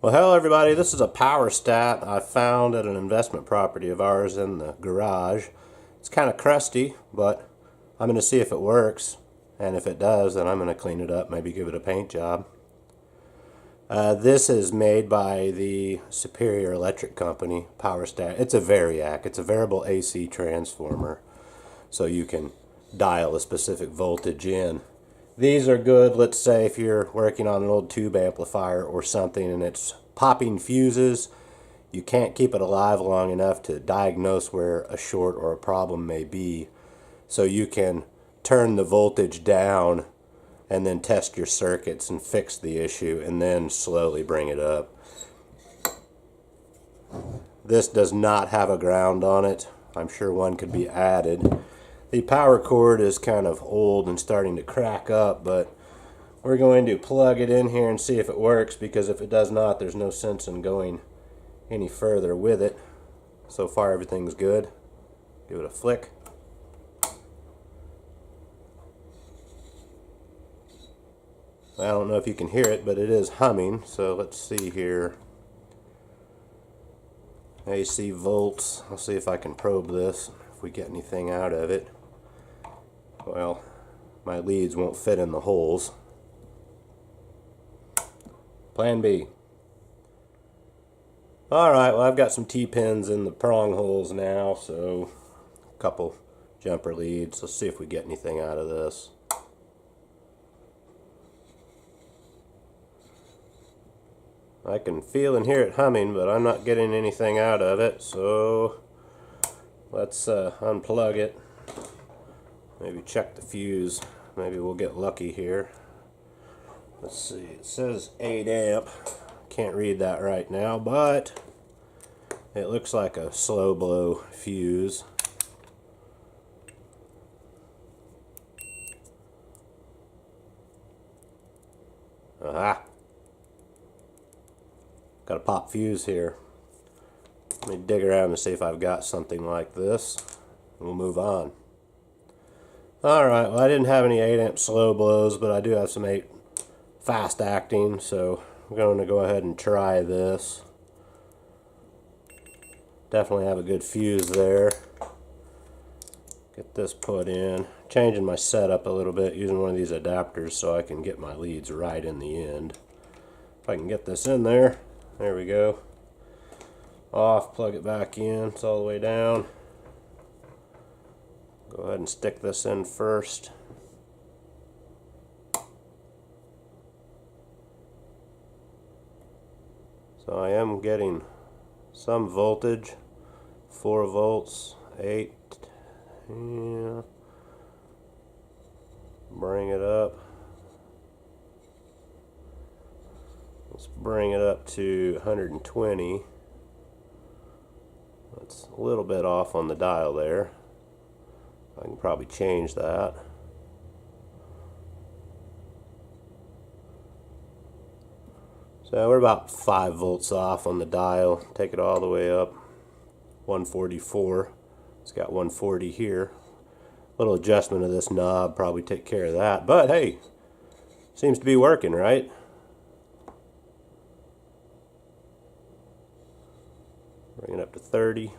Well, hello everybody. This is a Powerstat I found at an investment property of ours in the garage. It's kind of crusty, but I'm going to see if it works. And if it does, then I'm going to clean it up, maybe give it a paint job. This is made by the Superior Electric Company, Powerstat. It's a vari-ac. It's a variable AC transformer, so you can dial a specific voltage in. These are good, let's say, if you're working on an old tube amplifier or something and it's popping fuses, you can't keep it alive long enough to diagnose where a short or a problem may be. So you can turn the voltage down and then test your circuits and fix the issue and then slowly bring it up. This does not have a ground on it. I'm sure one could be added. The power cord is kind of old and starting to crack up, but we're going to plug it in here and see if it works, because if it does not, there's no sense in going any further with it. So far everything's good. Give it a flick. I don't know if you can hear it, but it is humming, so let's see here. AC volts. I'll see if I can probe this, if we get anything out of it. Well, my leads won't fit in the holes. Plan B. Alright, well, I've got some T-pins in the prong holes now, so a couple jumper leads. Let's see if we get anything out of this. I can feel and hear it humming, but I'm not getting anything out of it, so let's unplug it. Maybe check the fuse. Maybe we'll get lucky here. Let's see, it says 8 amp. Can't read that right now, but it looks like a slow blow fuse. Aha! Got a pop fuse here. Let me dig around and see if I've got something like this. We'll move on. Alright, well, I didn't have any 8 amp slow blows, but I do have some 8 fast acting, so I'm going to go ahead and try this. Definitely have a good fuse there. Get this put in. Changing my setup a little bit, using one of these adapters so I can get my leads right in the end. If I can get this in there. There we go. Off, plug it back in. It's all the way down. Go ahead and stick this in first. So I am getting some voltage. 4 volts, 8. Yeah. Bring it up. Let's bring it up to 120. That's a little bit off on the dial there. I can probably change that. So we're about 5 volts off on the dial. Take it all the way up. 144. It's got 140 here. A little adjustment of this knob probably take care of that. But hey, seems to be working, right? Bring it up to 30.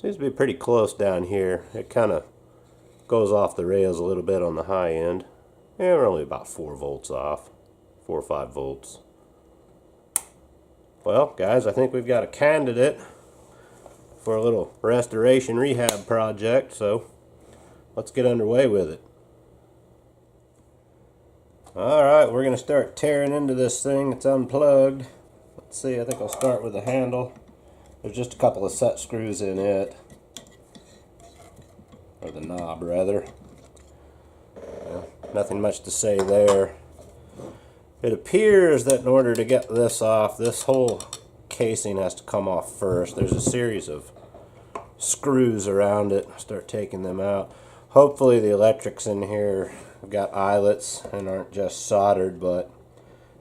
Seems to be pretty close down here. It kind of goes off the rails a little bit on the high end. Yeah, we're only about 4 volts off. 4 or 5 volts. Well, guys, I think we've got a candidate for a little restoration rehab project, so let's get underway with it. Alright, we're going to start tearing into this thing. It's unplugged. Let's see, I think I'll start with the handle. There's just a couple of set screws in it. Or the knob, rather. Nothing much to say there. It appears that in order to get this off, this whole casing has to come off first. There's a series of screws around it. Start taking them out. Hopefully the electrics in here have got eyelets and aren't just soldered, but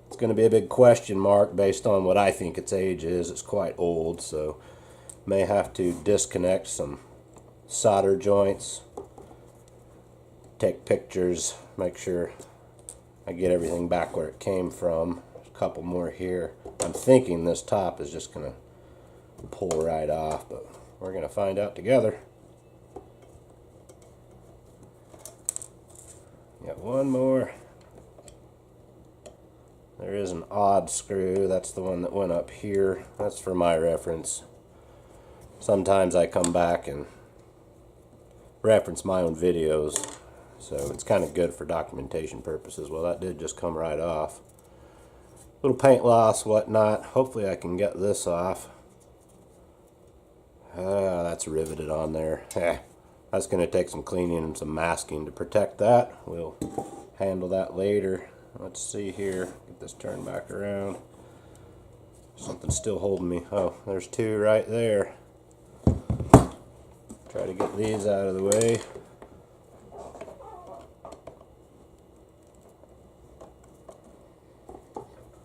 it's going to be a big question mark based on what I think its age is. It's quite old, so may have to disconnect some solder joints, take pictures, make sure I get everything back where it came from. There's a couple more here. I'm thinking this top is just going to pull right off, but we're going to find out together. Got one more. There is an odd screw. That's the one that went up here. That's for my reference. Sometimes I come back and reference my own videos, so it's kind of good for documentation purposes. Well, that did just come right off. Little paint loss, whatnot. Hopefully I can get this off. That's riveted on there. That's going to take some cleaning and some masking to protect that. We'll handle that later. Let's see here. Get this turned back around. Something's still holding me. Oh, there's two right there. Try to get these out of the way.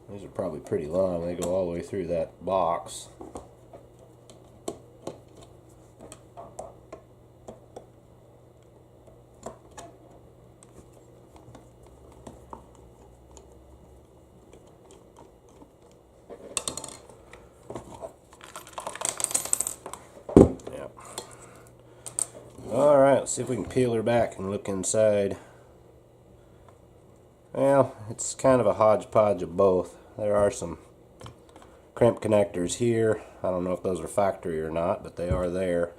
These are probably pretty long. They go all the way through that box. Alright, let's see if we can peel her back and look inside. Well, it's kind of a hodgepodge of both. There are some crimp connectors here. I don't know if those are factory or not, but they are there.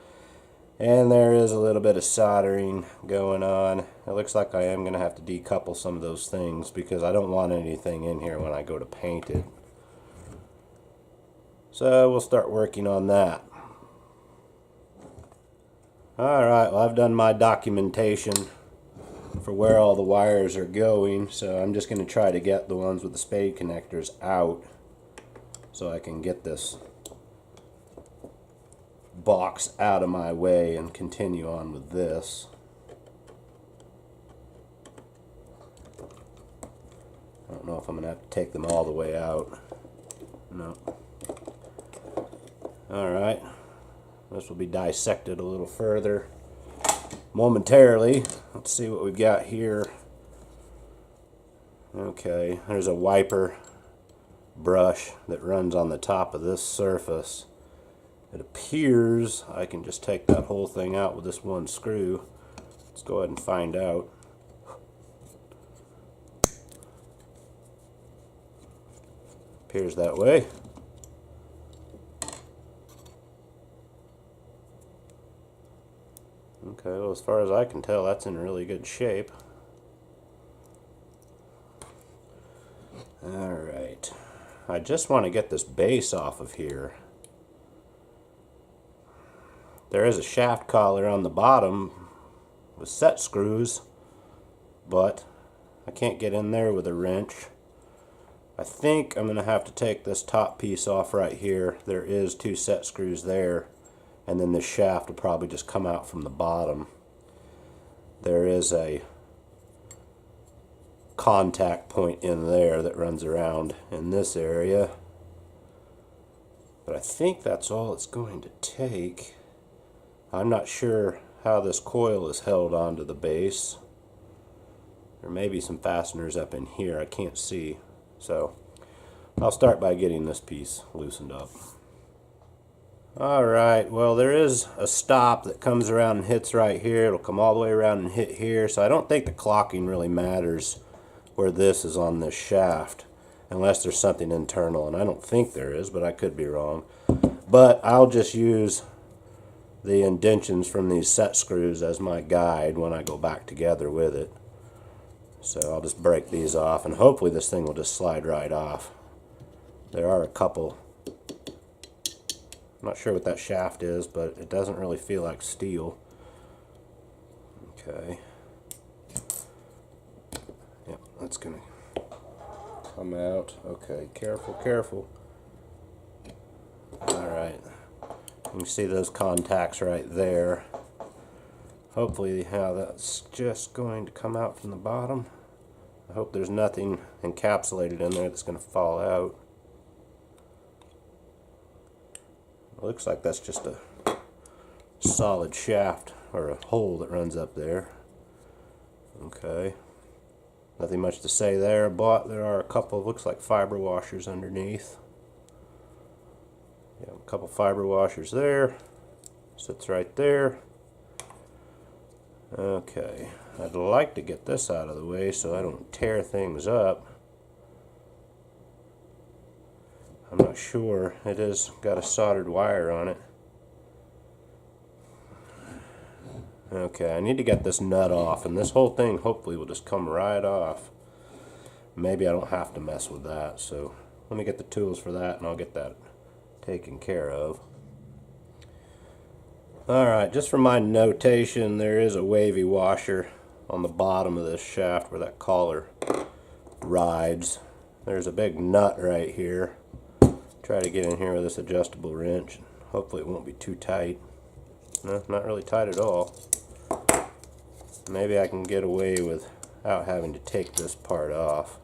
And there is a little bit of soldering going on. It looks like I am going to have to decouple some of those things because I don't want anything in here when I go to paint it. So we'll start working on that. Alright, well, I've done my documentation for where all the wires are going, so I'm just going to try to get the ones with the spade connectors out so I can get this box out of my way and continue on with this. I don't know if I'm going to have to take them all the way out. No. Alright. This will be dissected a little further momentarily. Let's see what we've got here. Okay, there's a wiper brush that runs on the top of this surface. It appears I can just take that whole thing out with this one screw. Let's go ahead and find out. Appears that way. Okay, well, as far as I can tell, that's in really good shape. Alright. I just want to get this base off of here. There is a shaft collar on the bottom with set screws, but I can't get in there with a wrench. I think I'm going to have to take this top piece off right here. There is two set screws there. And then the shaft will probably just come out from the bottom. There is a contact point in there that runs around in this area. But I think that's all it's going to take. I'm not sure how this coil is held onto the base. There may be some fasteners up in here. I can't see. So I'll start by getting this piece loosened up. Alright, well, there is a stop that comes around and hits right here. It'll come all the way around and hit here, so I don't think the clocking really matters where this is on this shaft unless there's something internal, and I don't think there is, but I could be wrong. But I'll just use the indentions from these set screws as my guide when I go back together with it. So I'll just break these off, and hopefully this thing will just slide right off. There are a couple. I'm not sure what that shaft is, but it doesn't really feel like steel. Okay. Yep, that's gonna come out. Okay, careful, careful. Alright. You can see those contacts right there. Hopefully that's just going to come out from the bottom. I hope there's nothing encapsulated in there that's going to fall out. Looks like that's just a solid shaft or a hole that runs up there. Okay. Nothing much to say there, but there are a couple, looks like fiber washers underneath. Yeah, a couple fiber washers there. Sits right there. Okay, I'd like to get this out of the way so I don't tear things up. I'm not sure. It is got a soldered wire on it. Okay, I need to get this nut off, and this whole thing hopefully will just come right off. Maybe I don't have to mess with that, so let me get the tools for that and I'll get that taken care of. Alright, just for my notation, there is a wavy washer on the bottom of this shaft where that collar rides. There's a big nut right here. Try to get in here with this adjustable wrench. Hopefully it won't be too tight. No, not really tight at all. Maybe I can get away without having to take this part off.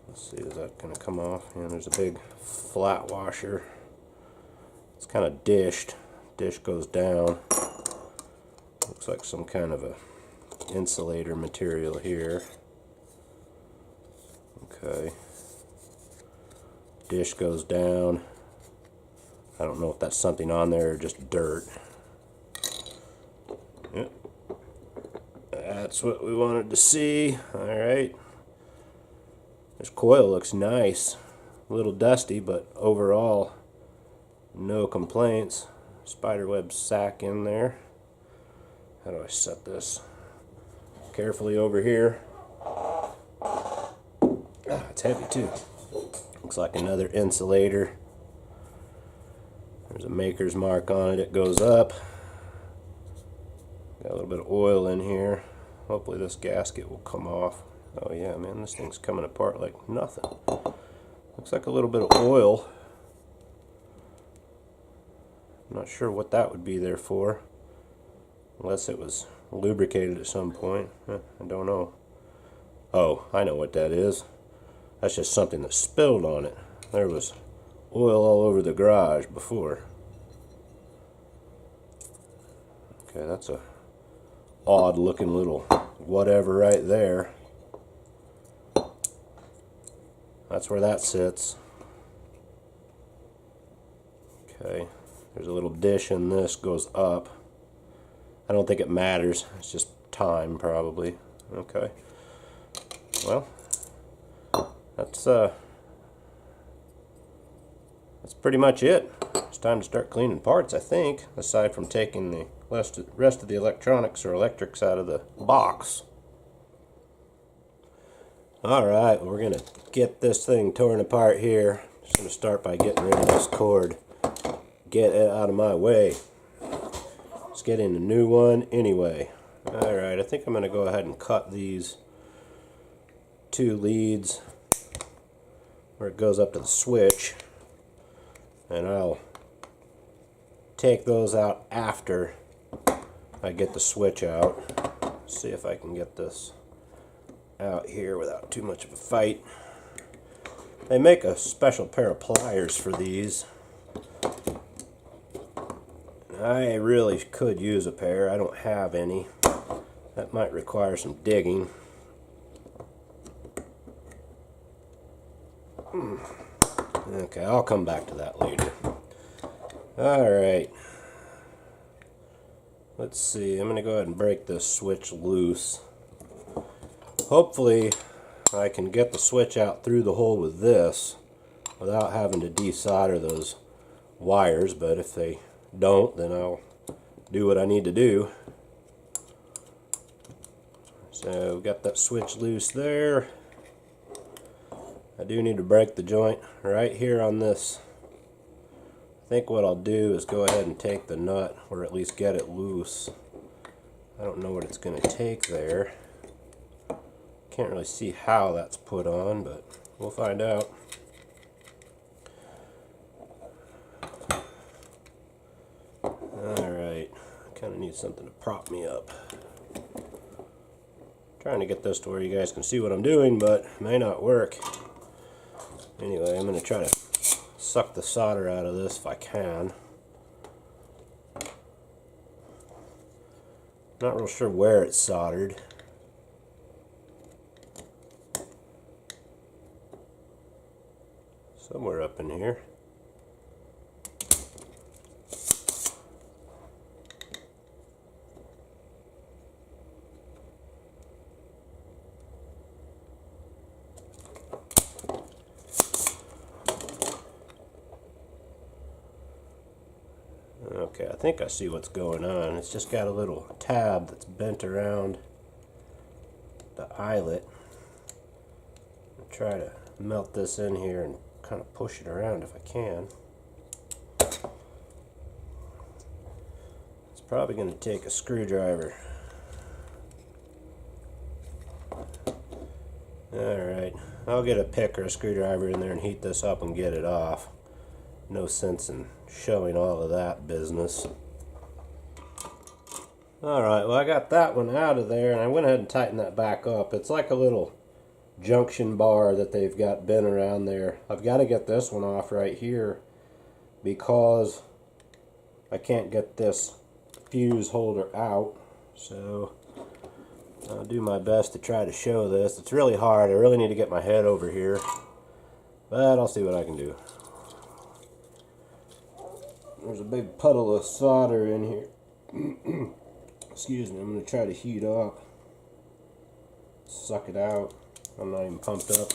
Let's see, is that going to come off? Yeah, there's a big flat washer. It's kind of dished. Dish goes down. Looks like some kind of a insulator material here. Okay. Dish goes down. I don't know if that's something on there or just dirt. Yep. That's what we wanted to see. Alright. This coil looks nice. A little dusty, but overall no complaints. Spiderweb sack in there. How do I set this? Carefully over here. Ah, it's heavy too. Looks like another insulator. There's a maker's mark on it. It goes up. Got a little bit of oil in here. Hopefully this gasket will come off. Oh yeah, man, this thing's coming apart like nothing. Looks like a little bit of oil. I'm not sure what that would be there for, unless it was lubricated at some point. I don't know. Oh, I know what that is. That's just something that spilled on it. There was oil all over the garage before. Okay, that's a odd looking little whatever right there. That's where that sits. Okay. There's a little dish in this, goes up. I don't think it matters. It's just time, probably. Okay. Well, that's pretty much it. It's time to start cleaning parts, I think, aside from taking the rest of the electronics or electrics out of the box. Alright, well, we're going to get this thing torn apart here. Just going to start by getting rid of this cord. Get it out of my way. Let's get in a new one anyway. Alright, I think I'm going to go ahead and cut these two leads where it goes up to the switch, and I'll take those out after I get the switch out. See if I can get this out here without too much of a fight. They make a special pair of pliers for these. I really could use a pair. I don't have any. That might require some digging. Okay, I'll come back to that later. Alright. Let's see. I'm going to go ahead and break this switch loose. Hopefully I can get the switch out through the hole with this without having to desolder those wires, but if they don't, then I'll do what I need to do. So we've got that switch loose there. I do need to break the joint right here on this. I think what I'll do is go ahead and take the nut, or at least get it loose. I don't know what it's going to take there. Can't really see how that's put on, but we'll find out. Alright, kind of need something to prop me up. Trying to get this to where you guys can see what I'm doing, but it may not work. Anyway, I'm going to try to suck the solder out of this if I can. Not real sure where it's soldered. somewhere up in here. Okay, I think I see what's going on. It's just got a little tab that's bent around the eyelet. I'll try to melt this in here and kind of push it around if I can. It's probably going to take a screwdriver. Alright, I'll get a pick or a screwdriver in there and heat this up and get it off. No sense in showing all of that business. Alright, well I got that one out of there and I went ahead and tightened that back up. It's like a little junction bar that they've got bent around there. I've got to get this one off right here because I can't get this fuse holder out. So I'll do my best to try to show this. It's really hard. I really need to get my head over here, but I'll see what I can do. There's a big puddle of solder in here. Excuse me, I'm going to try to heat up. Suck it out. I'm not even pumped up.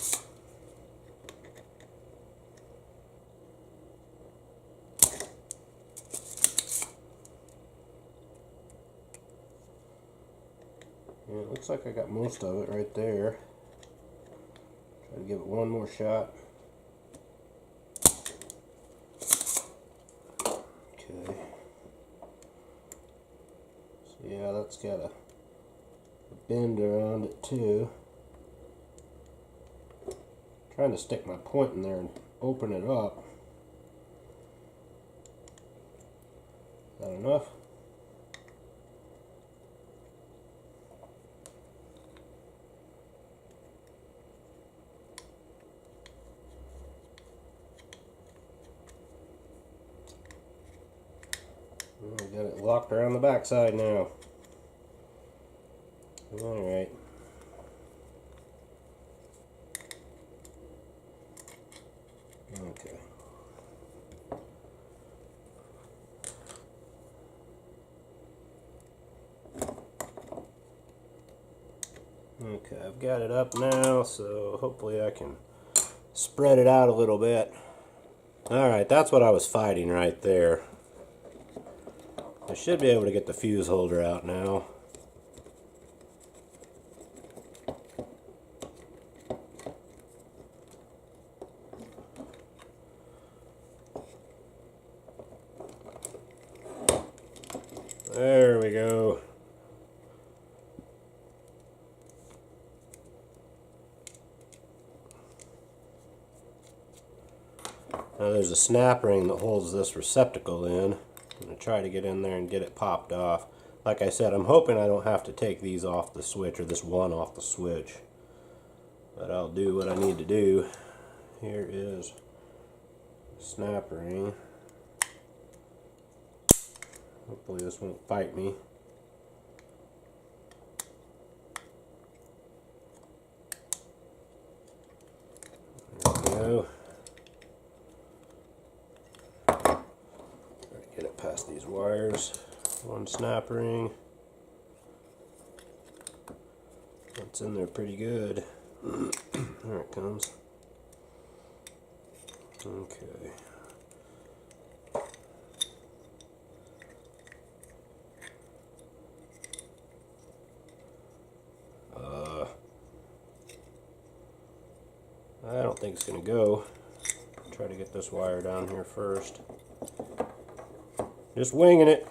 Yeah, it looks like I got most of it right there. Try to give it one more shot. Okay. So yeah, that's got a bend around it too. Trying to stick my point in there and open it up. Is that enough? I got it locked around the backside now. Alright. Okay. Okay, I've got it up now, so hopefully I can spread it out a little bit. Alright, that's what I was fighting right there. I should be able to get the fuse holder out now. There we go. Now there's a snap ring that holds this receptacle in. I'm going to try to get in there and get it popped off. Like I said, I'm hoping I don't have to take these off the switch, or this one off the switch. But I'll do what I need to do. Here is the snap ring. Hopefully this won't fight me. There we go. Get it past these wires. One snap ring. That's in there pretty good. There it comes. Okay. I don't think it's going to go. Try to get this wire down here first. Just winging it.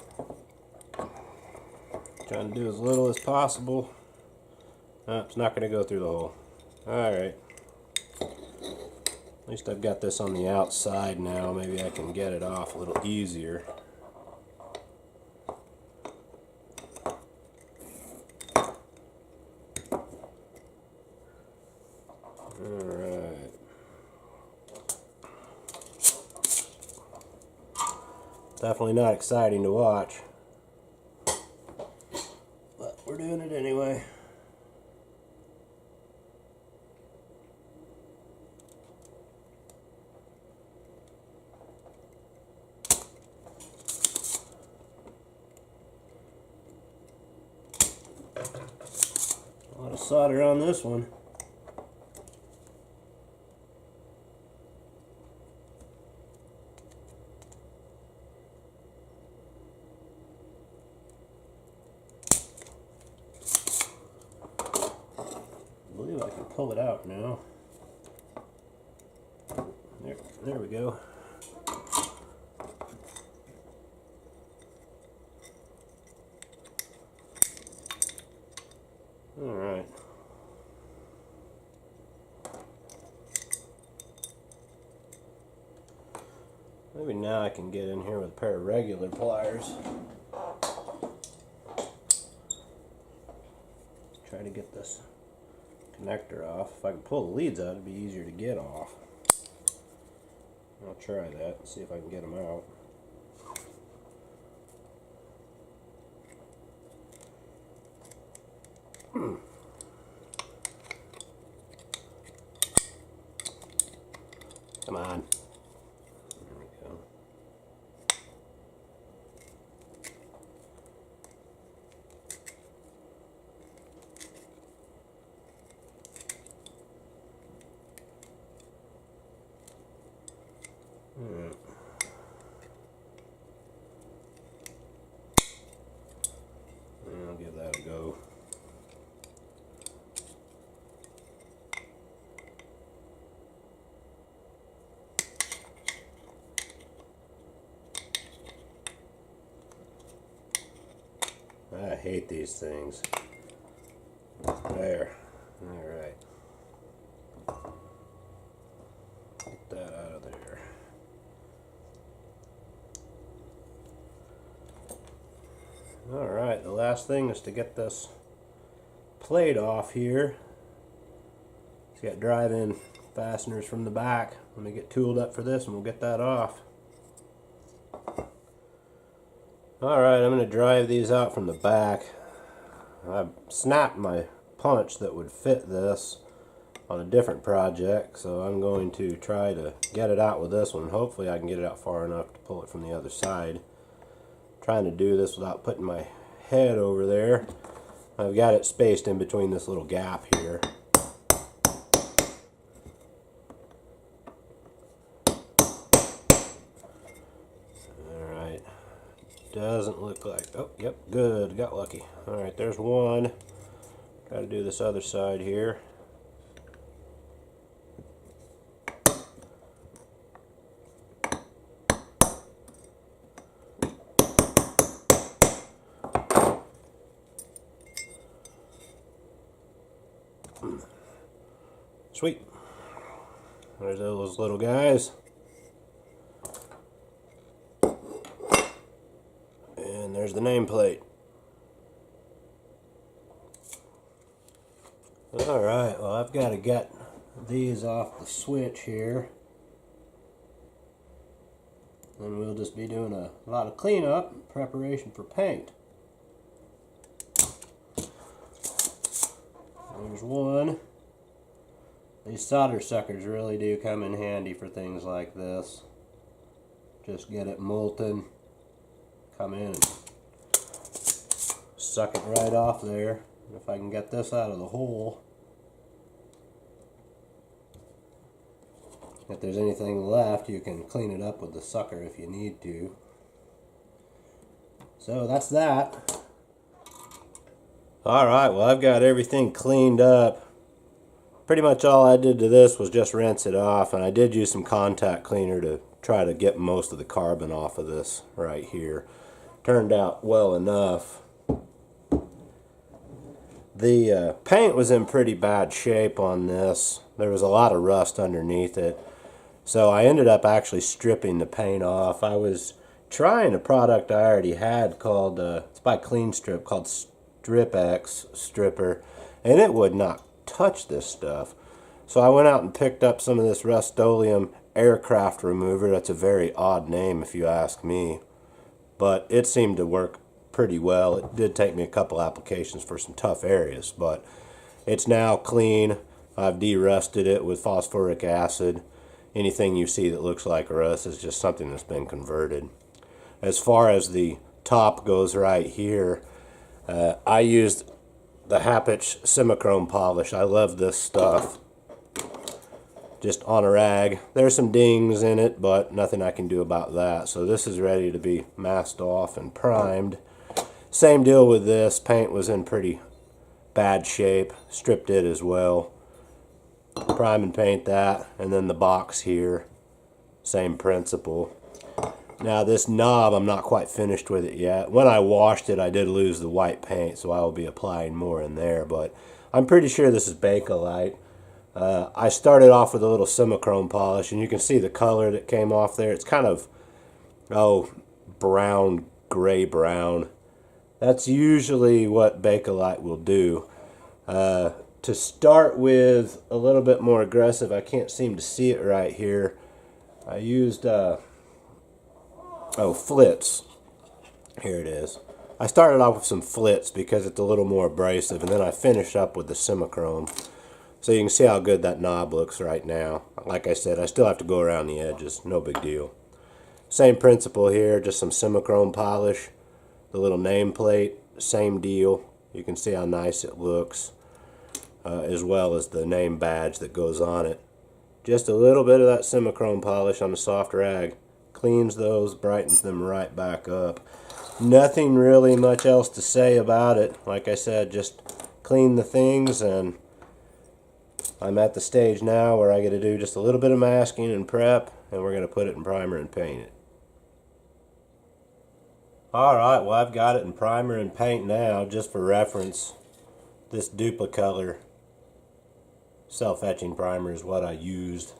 Trying to do as little as possible. It's not going to go through the hole. Alright. At least I've got this on the outside now. Maybe I can get it off a little easier. Alright. Definitely not exciting to watch. But we're doing it anyway. A lot of solder on this one. I believe I can pull it out now. There we go. All right. Maybe now I can get in here with a pair of regular pliers. Try to get this connector off. If I can pull the leads out, it'd be easier to get off. I'll try that and see if I can get them out. Come on. There we go. I'll give that a go. I hate these things. There. Alright. Get that out of there. Alright, the last thing is to get this plate off here. It's got drive-in fasteners from the back. Let me get tooled up for this and we'll get that off. Alright, I'm going to drive these out from the back. I snapped my punch that would fit this on a different project, so I'm going to try to get it out with this one. Hopefully I can get it out far enough to pull it from the other side. Trying to do this without putting my head over there. I've got it spaced in between this little gap here. Alright, doesn't look like, oh yep, good, got lucky. Alright, there's one. Got to do this other side here. Sweet. There's those little guys. And there's the nameplate. Alright, well I've got to get these off the switch here. And we'll just be doing a lot of cleanup in preparation for paint. There's one. These solder suckers really do come in handy for things like this. Just get it molten, come in and suck it right off there. If I can get this out of the hole, if there's anything left, you can clean it up with the sucker if you need to. So that's that. Alright, well I've got everything cleaned up. Pretty much all I did to this was just rinse it off, and I did use some contact cleaner to try to get most of the carbon off of this right here. Turned out well enough. The paint was in pretty bad shape on this. There was a lot of rust underneath it. So I ended up actually stripping the paint off. I was trying a product I already had called, it's by Clean Strip, called Strip-X Stripper, and it would not touch this stuff. So I went out and picked up some of this Rust-Oleum aircraft remover. That's a very odd name if you ask me, but it seemed to work pretty well. It did take me a couple applications for some tough areas, but it's now clean. I've de-rusted it with phosphoric acid. Anything you see that looks like rust is just something that's been converted. As far as the top goes right here, I used the Hapich Simichrome polish. I love this stuff. Just on a rag. There's some dings in it, but nothing I can do about that. So this is ready to be masked off and primed. Same deal with this. Paint was in pretty bad shape. Stripped it as well. Prime and paint that. And then the box here. Same principle. Now this knob, I'm not quite finished with it yet. When I washed it, I did lose the white paint, so I will be applying more in there. But I'm pretty sure this is Bakelite. I started off with a little Simichrome polish, and you can see the color that came off there. It's kind of, brown, gray brown. That's usually what Bakelite will do. To start with, a little bit more aggressive, I can't seem to see it right here. I used, Flitz. Here it is. I started off with some Flitz because it's a little more abrasive, and then I finished up with the Simichrome. So you can see how good that knob looks right now. Like I said, I still have to go around the edges. No big deal. Same principle here, just some Simichrome polish. The little nameplate, same deal. You can see how nice it looks, as well as the name badge that goes on it. Just a little bit of that Simichrome polish on the soft rag. Cleans those, brightens them right back up. Nothing really much else to say about it. Like I said, just clean the things, and I'm at the stage now where I get to do just a little bit of masking and prep, and we're going to put it in primer and paint it. Alright, well I've got it in primer and paint now. Just for reference, this Duplicolor self-etching primer is what I used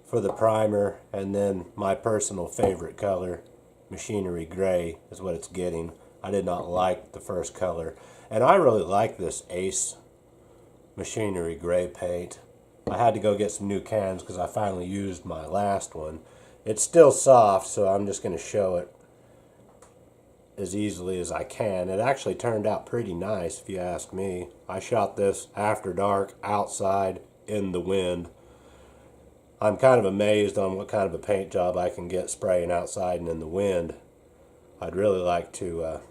for the primer, and then my personal favorite color, Machinery Gray, is what it's getting. I did not like the first color, and I really like this Ace Machinery Gray paint. I had to go get some new cans because I finally used my last one. It's still soft, so I'm just going to show it as easily as I can. It actually turned out pretty nice, if you ask me. I shot this after dark, outside, in the wind. I'm kind of amazed on what kind of a paint job I can get spraying outside and in the wind. I'd really like to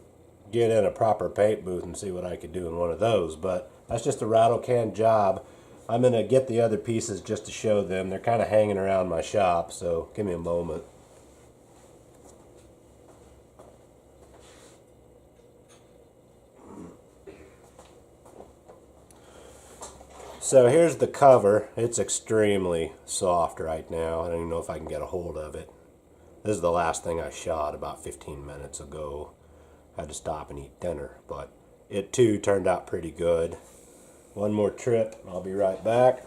get in a proper paint booth and see what I could do in one of those, but that's just a rattle can job. I'm going to get the other pieces just to show them. They're kind of hanging around my shop, so give me a moment. So here's the cover. It's extremely soft right now. I don't even know if I can get a hold of it. This is the last thing I shot about 15 minutes ago. I had to stop and eat dinner, but it too turned out pretty good. One more trip, and I'll be right back.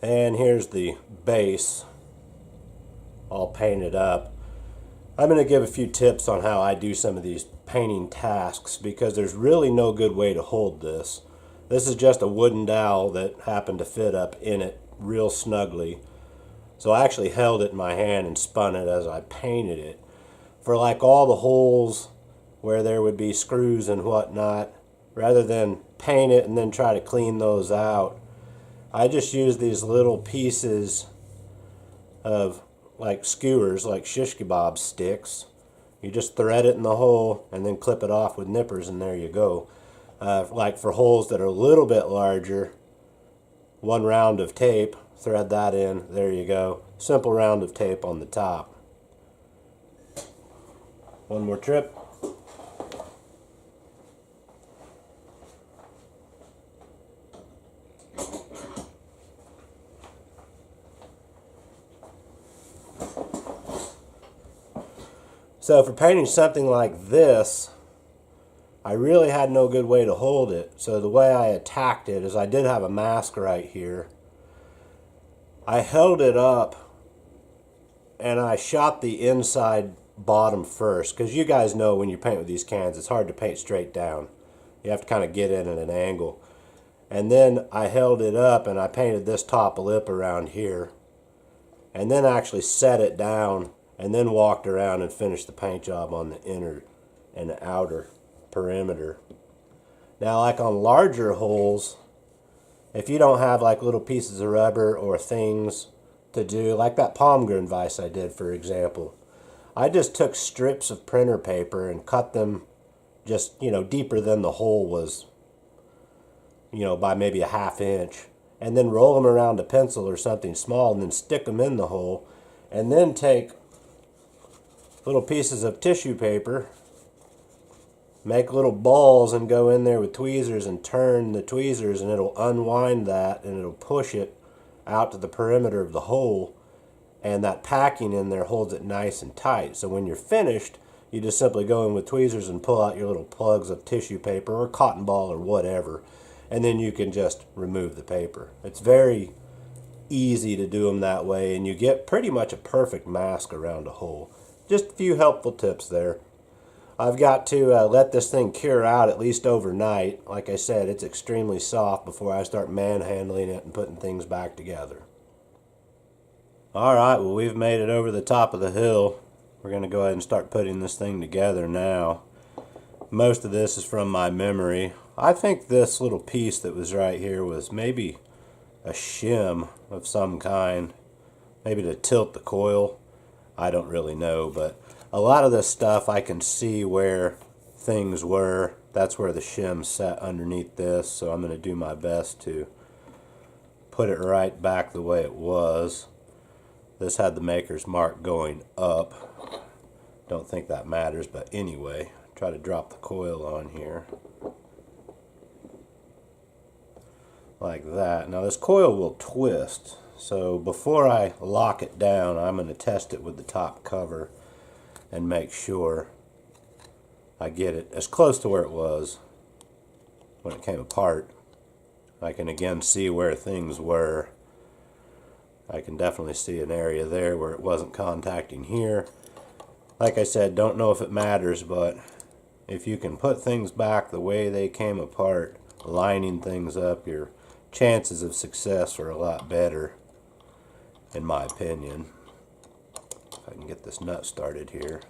And here's the base all painted up. I'm going to give a few tips on how I do some of these painting tasks, because there's really no good way to hold this. This is just a wooden dowel that happened to fit up in it real snugly. So I actually held it in my hand and spun it as I painted it. For like all the holes where there would be screws and whatnot, rather than paint it and then try to clean those out, I just use these little pieces of like skewers, like shish kebab sticks. You just thread it in the hole and then clip it off with nippers, and there you go. Like for holes that are a little bit larger, one round of tape, thread that in, there you go. Simple round of tape on the top. One more trip. So for painting something like this, I really had no good way to hold it. So the way I attacked it is I did have a mask right here. I held it up and I shot the inside bottom first, because you guys know when you paint with these cans, it's hard to paint straight down. You have to kind of get in at an angle. And then I held it up and I painted this top lip around here, and then actually set it down, and then walked around and finished the paint job on the inner and the outer perimeter. Now, like on larger holes, if you don't have like little pieces of rubber or things to do, like that palm groove vise I did, for example, I just took strips of printer paper and cut them just, deeper than the hole was, by maybe a ½ inch, and then roll them around a pencil or something small and then stick them in the hole, and then take little pieces of tissue paper, make little balls and go in there with tweezers and turn the tweezers, and it'll unwind that and it'll push it out to the perimeter of the hole, and that packing in there holds it nice and tight. So when you're finished, you just simply go in with tweezers and pull out your little plugs of tissue paper or cotton ball or whatever, and then you can just remove the paper. It's very easy to do them that way, and you get pretty much a perfect mask around a hole. Just a few helpful tips there. I've got to let this thing cure out at least overnight. Like I said, it's extremely soft before I start manhandling it and putting things back together. Alright, well, we've made it over the top of the hill. We're going to go ahead and start putting this thing together now. Most of this is from my memory. I think this little piece that was right here was maybe a shim of some kind. Maybe to tilt the coil. I don't really know, but a lot of this stuff I can see where things were. That's where the shim sat underneath this, so I'm going to do my best to put it right back the way it was. This had the maker's mark going up. Don't think that matters, but anyway, try to drop the coil on here. Like that. Now this coil will twist, so before I lock it down, I'm going to test it with the top cover and make sure I get it as close to where it was when it came apart. I can again see where things were. I can definitely see an area there where it wasn't contacting here. Like I said, don't know if it matters, but if you can put things back the way they came apart, lining things up, your chances of success are a lot better, in my opinion. If I can get this nut started here.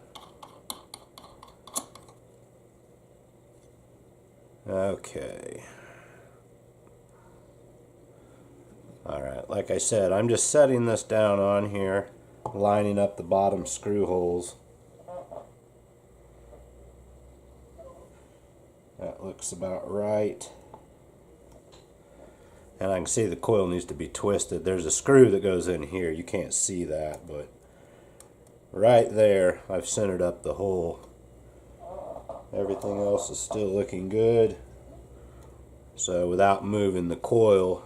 Okay. Alright, like I said, I'm just setting this down on here, lining up the bottom screw holes. That looks about right. And I can see the coil needs to be twisted. There's a screw that goes in here. You can't see that, but right there, I've centered up the hole. Everything else is still looking good. So without moving the coil,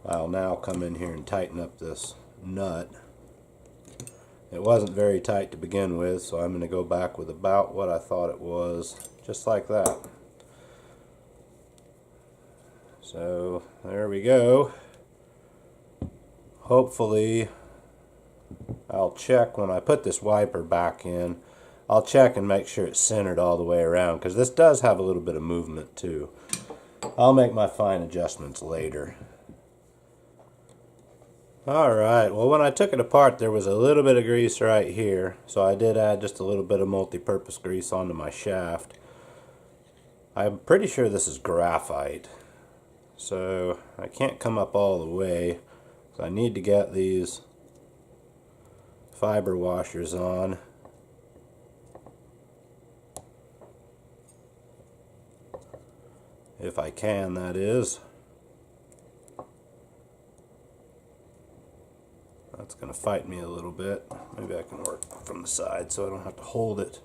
I'll now come in here and tighten up this nut. It wasn't very tight to begin with, so I'm going to go back with about what I thought it was, just like that. So there we go. Hopefully, I'll check when I put this wiper back in. I'll check and make sure it's centered all the way around, because this does have a little bit of movement too. I'll make my fine adjustments later. Alright, well, when I took it apart, there was a little bit of grease right here, so I did add just a little bit of multi-purpose grease onto my shaft. I'm pretty sure this is graphite, so I can't come up all the way, so I need to get these fiber washers on. If I can, that is. That's going to fight me a little bit. Maybe I can work from the side so I don't have to hold it.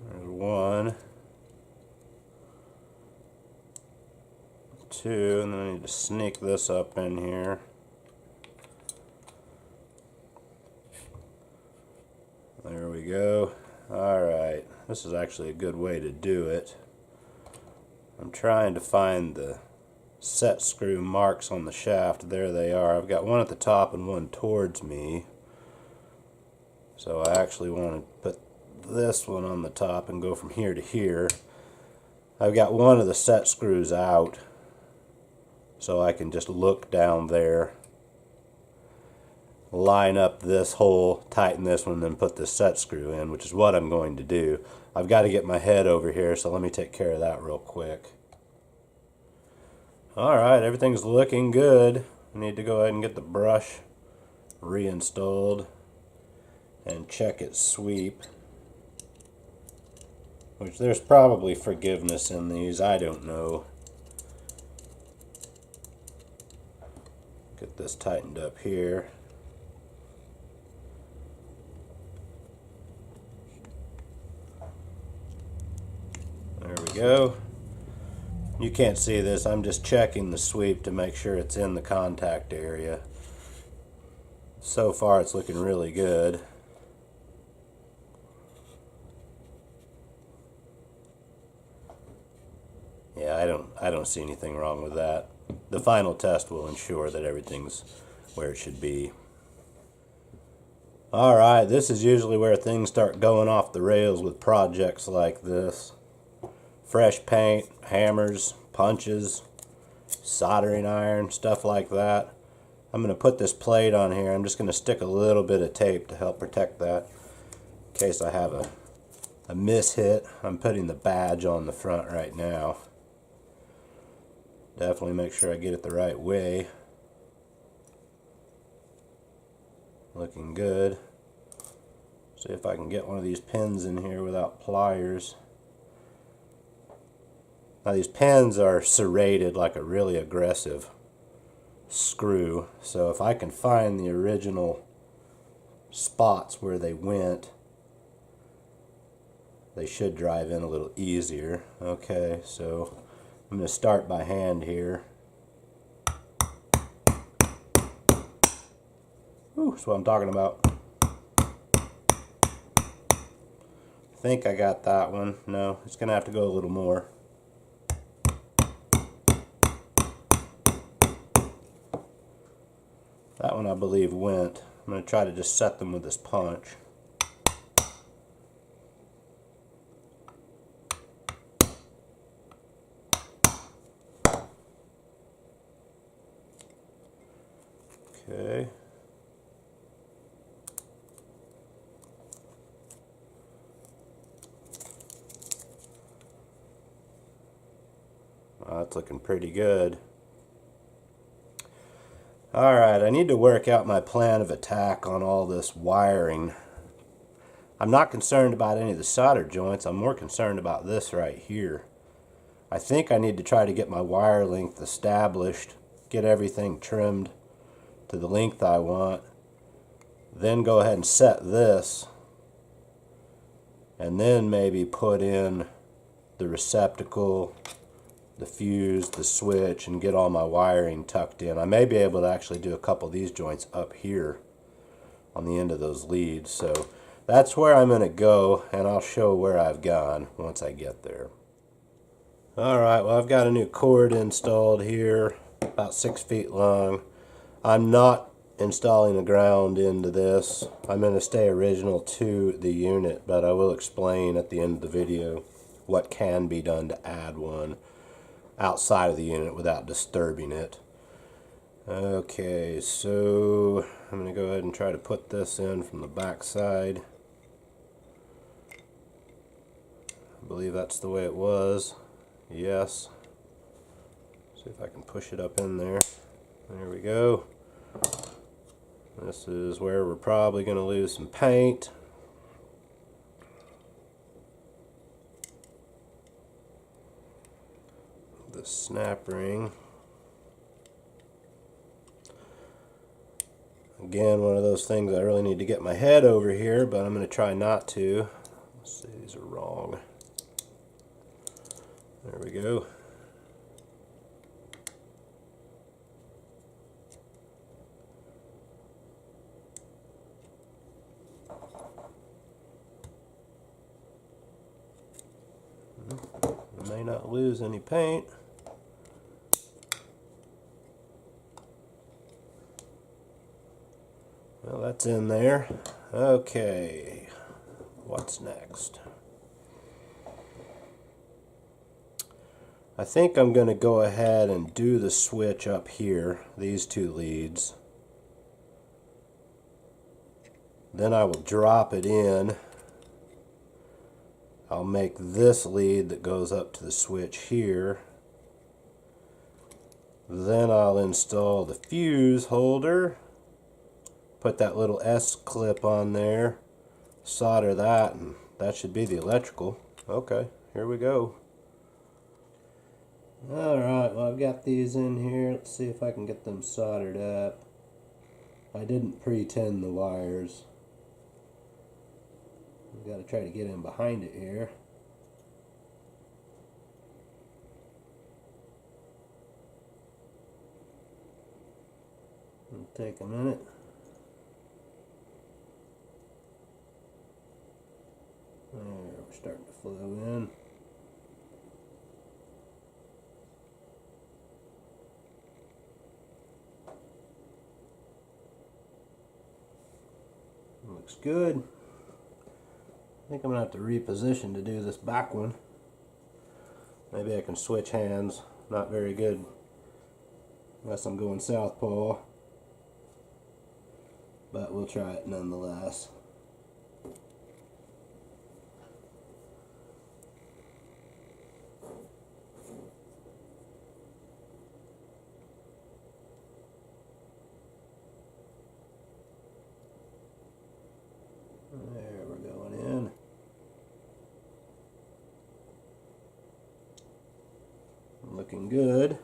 There's one. Two, and then I need to sneak this up in here. There we go. Alright, this is actually a good way to do it. I'm trying to find the set screw marks on the shaft. There they are. I've got one at the top and one towards me. So I actually want to put this one on the top and go from here to here. I've got one of the set screws out, so I can just look down there. line up this hole, tighten this one, and then put this set screw in, which is what I'm going to do. I've got to get my head over here, so let me take care of that real quick. Alright, everything's looking good. I need to go ahead and get the brush reinstalled and check its sweep. Which there's probably forgiveness in these, I don't know. Get this tightened up here. There we go. You can't see this, I'm just checking the sweep to make sure it's in the contact area. So far it's looking really good. Yeah, I don't see anything wrong with that. The final test will ensure that everything's where it should be. Alright, this is usually where things start going off the rails with projects like this. Fresh paint, hammers, punches, soldering iron, stuff like that. I'm going to put this plate on here. I'm just going to stick a little bit of tape to help protect that in case I have a mishit. I'm putting the badge on the front right now. Definitely make sure I get it the right way. Looking good. See if I can get one of these pins in here without pliers. Now these pins are serrated like a really aggressive screw, so if I can find the original spots where they went, they should drive in a little easier. Okay, so I'm going to start by hand here. Ooh, that's what I'm talking about. I think I got that one. No, it's going to have to go a little more. That one I believe went. I'm going to try to just set them with this punch. Okay. Well, that's looking pretty good. Alright, I need to work out my plan of attack on all this wiring. I'm not concerned about any of the solder joints, I'm more concerned about this right here. I think I need to try to get my wire length established, get everything trimmed to the length I want, then go ahead and set this, and then maybe put in the receptacle, the fuse, the switch, and get all my wiring tucked in. I may be able to actually do a couple of these joints up here on the end of those leads. So that's where I'm going to go, and I'll show where I've gone once I get there. Alright, well I've got a new cord installed here, about 6 feet long. I'm not installing a ground into this. I'm going to stay original to the unit, but I will explain at the end of the video what can be done to add one outside of the unit without disturbing it. Okay, so I'm going to go ahead and try to put this in from the back side. I believe that's the way it was. Yes. See if I can push it up in there. There we go. This is where we're probably going to lose some paint. The snap ring. Again, one of those things I really need to get my head over here, but I'm going to try not to. Let's see, these are wrong. There we go. I may not lose any paint. Well, that's in there. Okay, what's next? I think I'm going to go ahead and do the switch up here, these two leads. Then I will drop it in. I'll make this lead that goes up to the switch here. Then I'll install the fuse holder, put that little S clip on there, solder that, and that should be the electrical. Okay, here we go. Alright, well I've got these in here. Let's see if I can get them soldered up. I didn't pre-tin the wires. I've got to try to get in behind it here. It'll take a minute. There, we're starting to flow in. Looks good. I think I'm going to have to reposition to do this back one. Maybe I can switch hands. Not very good unless I'm going southpaw. But we'll try it nonetheless. There, we're going in. Looking good.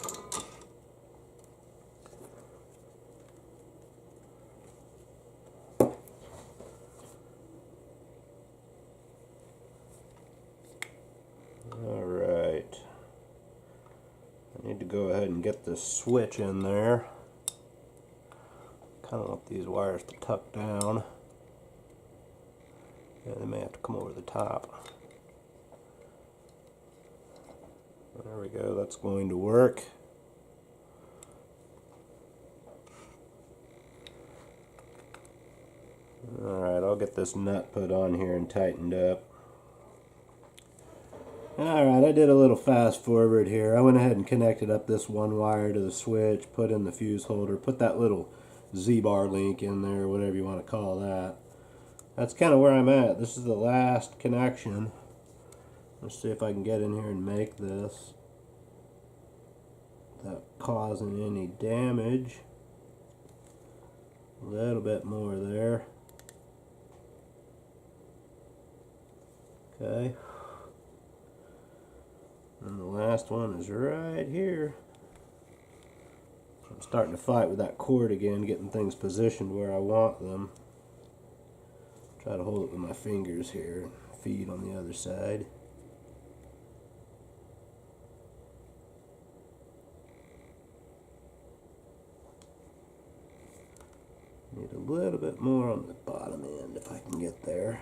Alright. I need to go ahead and get this switch in there. Kind of want these wires to tuck down. Yeah, they may have to come over the top. There we go, that's going to work. Alright, I'll get this nut put on here and tightened up. Alright, I did a little fast forward here. I went ahead and connected up this one wire to the switch, put in the fuse holder, put that little Z-bar link in there, whatever you want to call that. That's kind of where I'm at. This is the last connection. Let's see if I can get in here and make this without causing any damage. A little bit more there. Okay. And the last one is right here. I'm starting to fight with that cord again, getting things positioned where I want them. Try to hold it with my fingers here and feed on the other side. Need a little bit more on the bottom end if I can get there.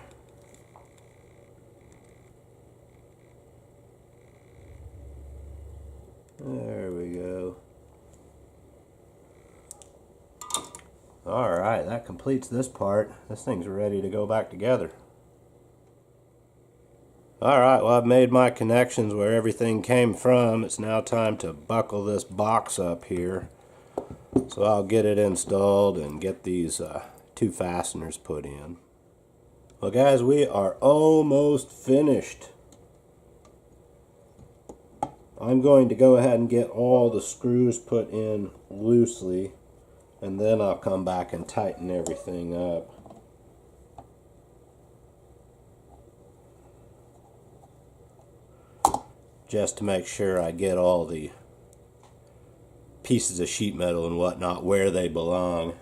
There we go. Alright, that completes this part. This thing's ready to go back together. Alright, well I've made my connections where everything came from. It's now time to buckle this box up here. So I'll get it installed and get these two fasteners put in. Well guys, we are almost finished. I'm going to go ahead and get all the screws put in loosely, and then I'll come back and tighten everything up. Just to make sure I get all the pieces of sheet metal and whatnot where they belong.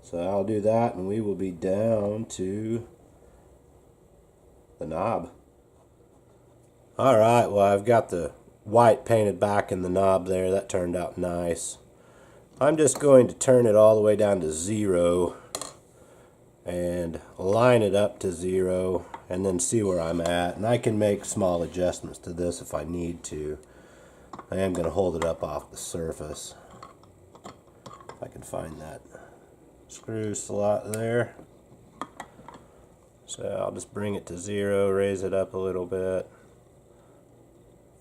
So I'll do that and we will be down to the knob. Alright, well I've got the white painted back in the knob there. That turned out nice. I'm just going to turn it all the way down to 0 and line it up to 0 and then see where I'm at. And I can make small adjustments to this if I need to. I am going to hold it up off the surface. If I can find that screw slot there. So I'll just bring it to 0, raise it up a little bit.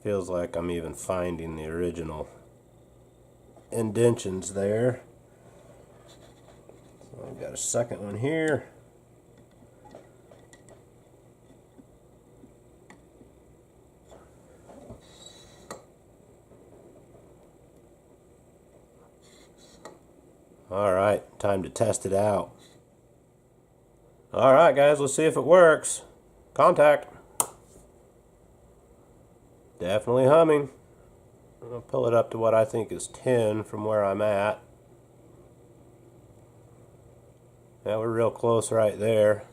Feels like I'm even finding the original indentions there. I've got a second one here. Alright, time to test it out. Alright guys, let's see if it works. Contact. Definitely humming. I'm going to pull it up to what I think is 10 from where I'm at. Yeah, we're real close right there.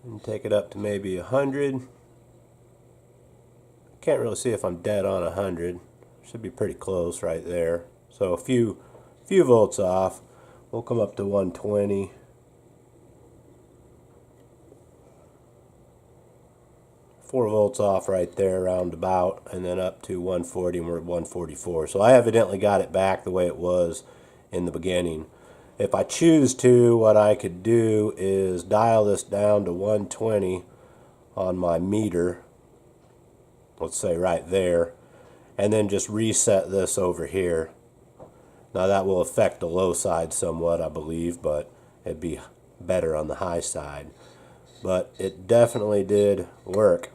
And take it up to maybe 100. Can't really see if I'm dead on 100. Should be pretty close right there. So a few volts off. We'll come up to 120. Four volts off right there, roundabout, and then up to 140, and we're at 144. So I evidently got it back the way it was in the beginning. If I choose to, what I could do is dial this down to 120 on my meter, let's say right there, and then just reset this over here. Now that will affect the low side somewhat, I believe, but it'd be better on the high side. But it definitely did work.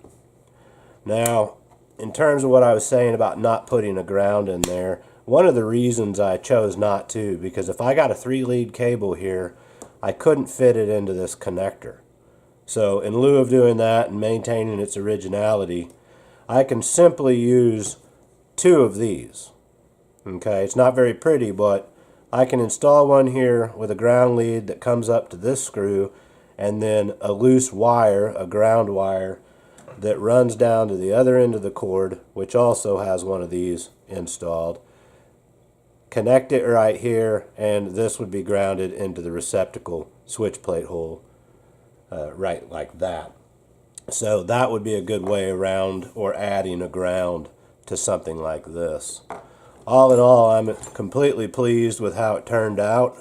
Now, in terms of what I was saying about not putting a ground in there, one of the reasons I chose not to, because if I got a 3-lead cable here, I couldn't fit it into this connector. So in lieu of doing that and maintaining its originality, I can simply use 2 of these. Okay, it's not very pretty, but I can install one here with a ground lead that comes up to this screw, and then a loose wire, a ground wire, that runs down to the other end of the cord, which also has one of these installed. Connect it right here, and this would be grounded into the receptacle switch plate hole, right like that. So that would be a good way around or adding a ground to something like this. All in all, I'm completely pleased with how it turned out.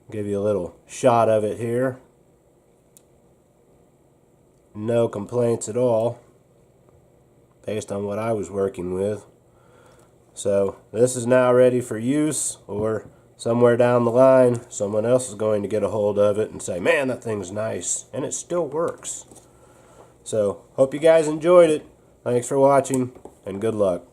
Give you a little shot of it here. No complaints at all, based on what I was working with. So this is now ready for use, or somewhere down the line someone else is going to get a hold of it and say, man, that thing's nice, and it still works. So hope you guys enjoyed it. Thanks for watching, and good luck.